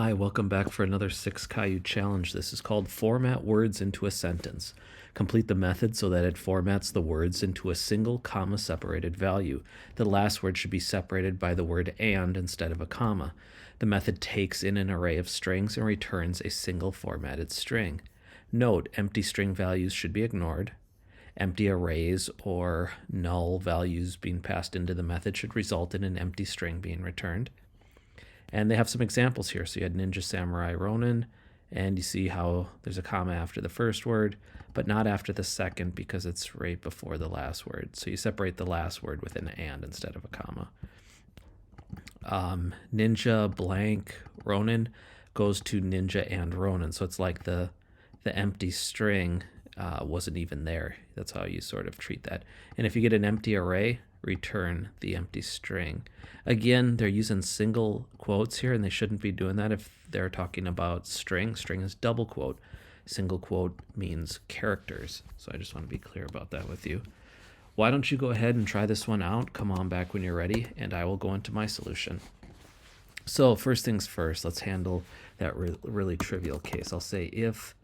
Hi, welcome back for another 6 Caillou challenge. This is called Format Words into a Sentence. Complete the method so that it formats the words into a single comma-separated value. The last word should be separated by the word and instead of a comma. The method takes in an array of strings and returns a single formatted string. Note, empty string values should be ignored. Empty arrays or null values being passed into the method should result in an empty string being returned. And they have some examples here. So you had Ninja Samurai Ronin, and you see how there's a comma after the first word, but not after the second because it's right before the last word. So you separate the last word with an and instead of a comma. Ninja blank Ronin goes to Ninja and Ronin. So it's like the empty string wasn't even there. That's how you sort of treat that. And if you get an empty array, return the empty string. Again, they're using single quotes here, and they shouldn't be doing that if they're talking about string. String is double quote. Single quote means characters. So I just want to be clear about that with you. Why don't you go ahead and try this one out? Come on back when you're ready, and I will go into my solution. So first things first, let's handle that really trivial case. I'll say if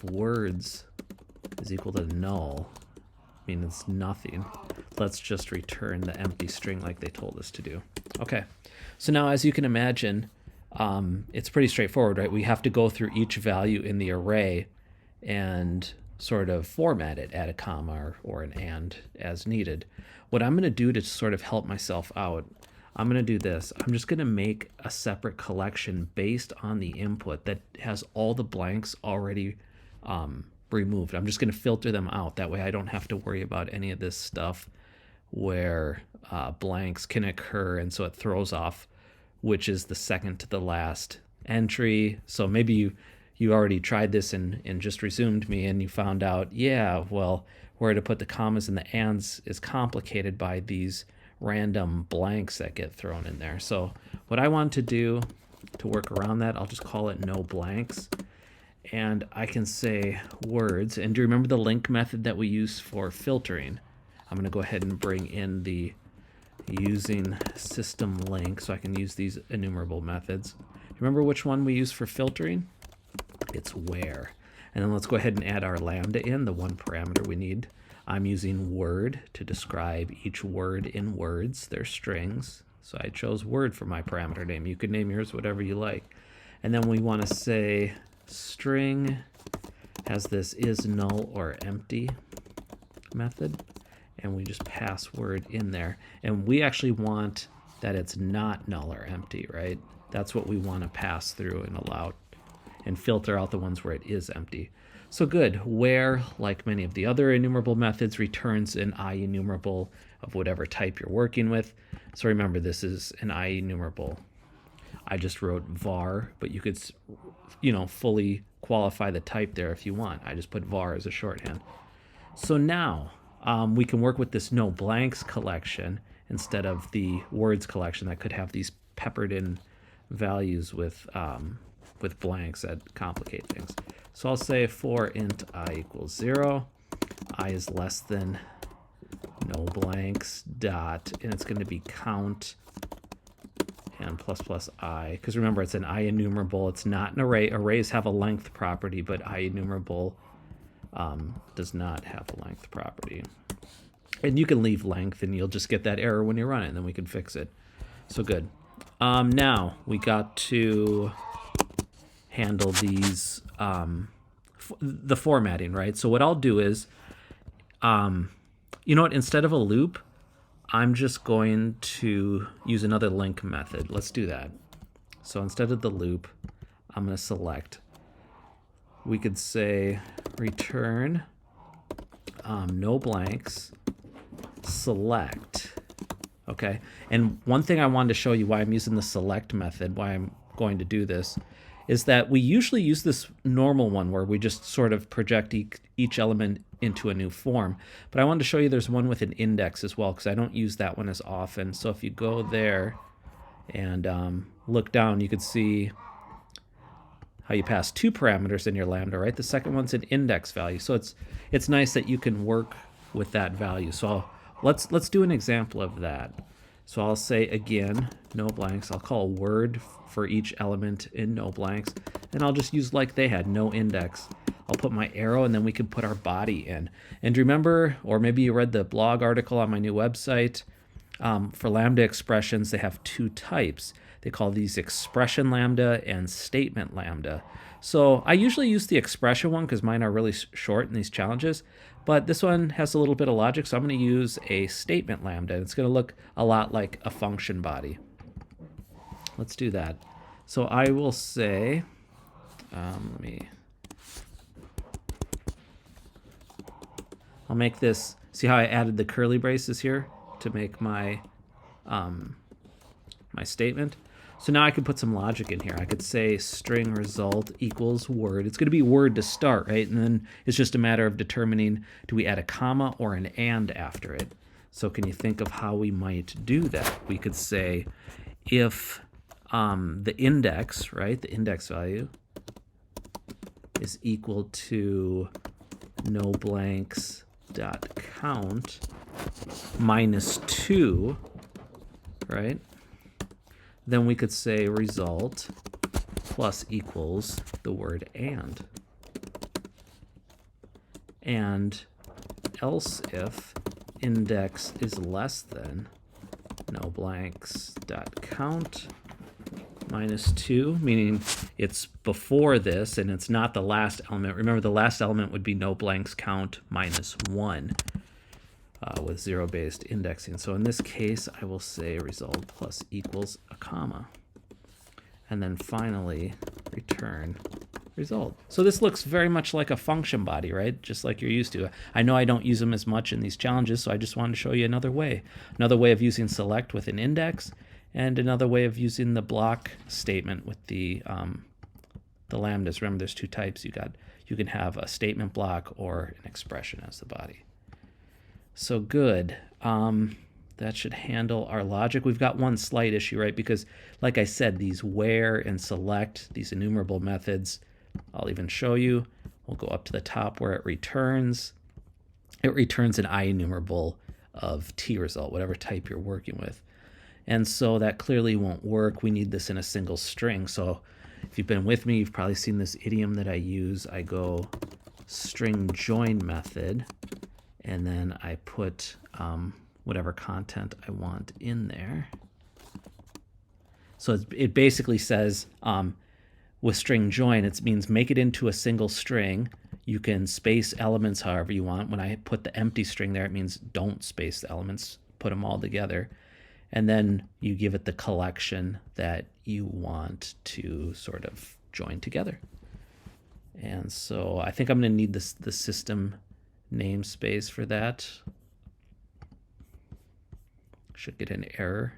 words is equal to null, means nothing, let's just return the empty string like they told us to do. Okay, so now as you can imagine, it's pretty straightforward, right? We have to go through each value in the array and sort of format it, add a comma or an and as needed. What I'm going to do to sort of help myself out, I'm going to do this. I'm just going to make a separate collection based on the input that has all the blanks already removed. I'm just going to filter them out. That way I don't have to worry about any of this stuff where blanks can occur, and so it throws off which is the second to the last entry. So maybe you already tried this and just resumed me, and you found out, yeah, well, where to put the commas and the ands is complicated by these random blanks that get thrown in there. So what I want to do to work around that, I'll just call it no blanks. And I can say words. And do you remember the LINQ method that we use for filtering? I'm going to go ahead and bring in the using system LINQ so I can use these enumerable methods. Remember which one we use for filtering? It's where. And then let's go ahead and add our lambda in, the one parameter we need. I'm using word to describe each word in words. They're strings. So I chose word for my parameter name. You could name yours whatever you like. And then we want to say string has this is null or empty method, and we just pass word in there. And we actually want that it's not null or empty, right? That's what we want to pass through and allow and filter out the ones where it is empty. So good. Where, like many of the other enumerable methods, returns an IEnumerable of whatever type you're working with. So remember, this is an IEnumerable. I just wrote var, but you could, fully qualify the type there if you want. I just put var as a shorthand. So now we can work with this no blanks collection instead of the words collection that could have these peppered in values with blanks that complicate things. So I'll say for int I equals 0, I is less than no blanks dot, and it's going to be count and plus plus I, because remember it's an IEnumerable, it's not an array. Arrays have a length property, but IEnumerable does not have a length property. And you can leave length and you'll just get that error when you run it, and then we can fix it. So good. Now we got to handle these the formatting, right? So what I'll do is instead of a loop, I'm just going to use another LINQ method. Let's do that. So instead of the loop, I'm going to select. We could say return no blanks select. Okay. And one thing I wanted to show you why I'm using the select method, why I'm going to do this, is that we usually use this normal one where we just sort of project each element into a new form. But I wanted to show you there's one with an index as well, because I don't use that one as often. So if you go there and look down, you can see how you pass two parameters in your lambda, right? The second one's an index value. So it's nice that you can work with that value. So let's do an example of that. So I'll say again, no blanks. I'll call a word for each element in no blanks, and I'll just use like they had, no index. I'll put my arrow, and then we can put our body in. And remember, or maybe you read the blog article on my new website, for lambda expressions, they have two types. They call these expression lambda and statement lambda. So I usually use the expression one because mine are really short in these challenges, but this one has a little bit of logic, so I'm going to use a statement lambda. It's going to look a lot like a function body. Let's do that. So I will say, I'll make this, see how I added the curly braces here to make my my statement? So now I could put some logic in here. I could say string result equals word. It's going to be word to start, right? And then it's just a matter of determining, do we add a comma or an and after it? So can you think of how we might do that? We could say if the index, right, the index value is equal to no blanks dot count minus 2, right? Then we could say result plus equals the word and. And else if index is less than no blanks dot count minus 2, meaning it's before this and it's not the last element. Remember, the last element would be no blanks count minus 1 with zero-based indexing. So in this case, I will say result plus equals a comma. And then finally, return result. So this looks very much like a function body, right? Just like you're used to. I know I don't use them as much in these challenges, so I just wanted to show you another way. Another way of using select with an index, and another way of using the block statement with the lambdas. Remember, there's two types. You can have a statement block or an expression as the body. So good. That should handle our logic. We've got one slight issue, right? Because like I said, these where and select, these enumerable methods, I'll even show you. We'll go up to the top where it returns. It returns an IEnumerable of T result, whatever type you're working with. And so that clearly won't work. We need this in a single string. So if you've been with me, you've probably seen this idiom that I use. I go string join method, and then I put whatever content I want in there. So it basically says with string join, it means make it into a single string. You can space elements however you want. When I put the empty string there, it means don't space the elements, put them all together. And then you give it the collection that you want to sort of join together. And so I think I'm going to need the system namespace for that. Should get an error.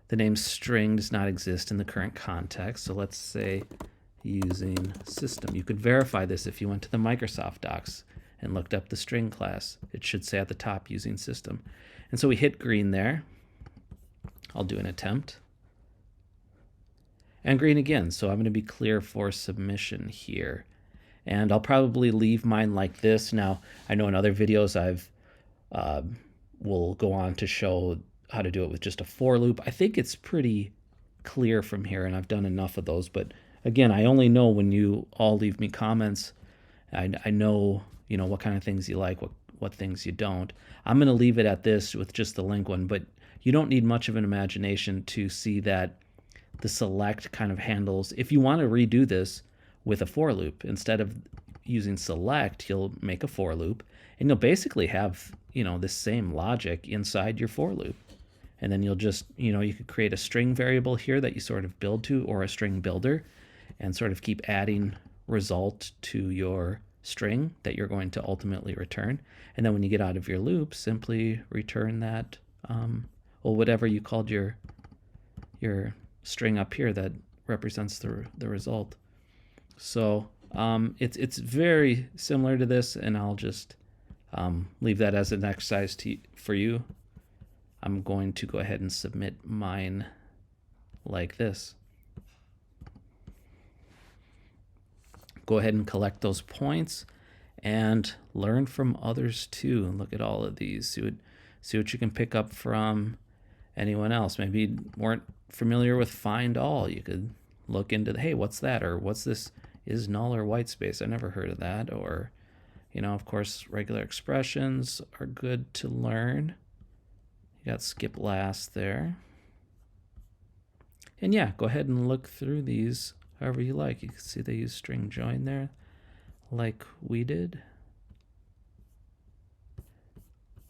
The name string does not exist in the current context. So let's say using system. You could verify this if you went to the Microsoft docs and looked up the string class. It should say at the top using system. And so we hit green there. I'll do an attempt. And green again. So I'm going to be clear for submission here. And I'll probably leave mine like this. Now, I know in other videos will go on to show how to do it with just a for loop. I think it's pretty clear from here, and I've done enough of those. But again, I only know when you all leave me comments. I know, what kind of things you like, what things you don't. I'm going to leave it at this with just the LINQ one, but you don't need much of an imagination to see that the select kind of handles. If you want to redo this with a for loop, instead of using select, you'll make a for loop, and you'll basically have, the same logic inside your for loop. And then you'll just, you could create a string variable here that you sort of build to, or a string builder, and sort of keep adding result to your string that you're going to ultimately return. And then when you get out of your loop, simply return that, or whatever you called your string up here that represents the result. So it's very similar to this, and I'll just leave that as an exercise for you. I'm going to go ahead and submit mine like this. Go ahead and collect those points and learn from others too. And look at all of these. See what you can pick up from Anyone else maybe weren't familiar with find all? You could look into the, hey, what's that? Or what's this? Is null or white space? I never heard of that. Or, you know, of course, regular expressions are good to learn. You got skip last there. And yeah, go ahead and look through these however you like. You can see they use string join there like we did.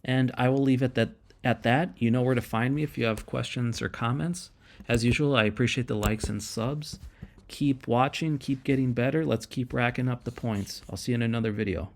And I will leave it at that. You know where to find me if you have questions or comments. As usual, I appreciate the likes and subs. Keep watching, keep getting better. Let's keep racking up the points. I'll see you in another video.